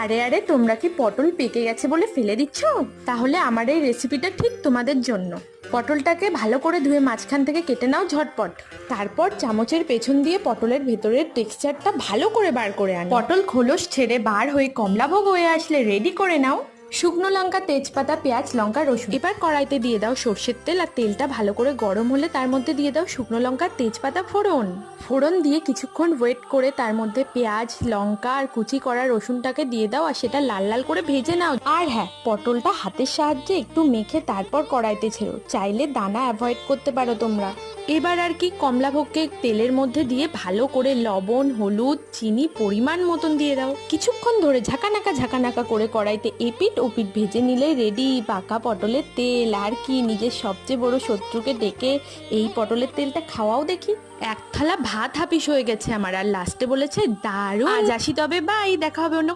আরে আরে, তোমরা কি পটল পেকে গেছে বলে ফেলে দিচ্ছ? তাহলে আমার এই রেসিপিটা ঠিক তোমাদের জন্য। পটলটাকে ভালো করে ধুয়ে মাঝখান থেকে কেটে নাও ঝটপট। তারপর চামচের পেছন দিয়ে পটলের ভেতরের টেক্সচারটা ভালো করে বার করে আনো। পটল খোলস ছেড়ে বার হয়ে কমলাভোগ হয়ে আসলে রেডি করে নাও শুকনো লঙ্কা, তেজপাতা, পেঁয়াজ, লঙ্কা, রসুন। এবার কড়াইতে দিয়ে দাও সর্ষের তেল, আর তেলটা ভালো করে গরম হলে তার মধ্যে দিয়ে দাও শুকনো লঙ্কা, তেজপাতা ফোড়ন। ফোড়ন দিয়ে কিছুক্ষণ ওয়েট করে তার মধ্যে পেঁয়াজ, লঙ্কা আর কুচি করা রসুনটাকে দিয়ে দাও, আর সেটা লাল লাল করে ভেজে নাও। আর হ্যাঁ, পটলটা হাতের সাহায্যে একটু মেখে তারপর কড়াইতে ছেড়ো। চাইলে দানা অ্যাভয়েড করতে পারো তোমরা। এবার আর কি কমলাভোগকে তেলের মধ্যে দিয়ে ভালো করে লবণ, হলুদ, চিনি পরিমাণ মতন দিয়ে দাও। কিছুক্ষণ ধরে ঝাঁকানাকা করে কড়াইতে এপিট ওপিট ভেজে নিলে রেডি পাকা পটলের তেল। আর কি, নিজের সবচেয়ে বড় শত্রুকে ডেকে এই পটলের তেলটা খাওয়াও দেখি। এক থালা ভাত হাপিস হয়ে গেছে আমার, আর লাস্টে বলেছে দারুণ। আজ আসি তবে, বাই, দেখা হবে অন্য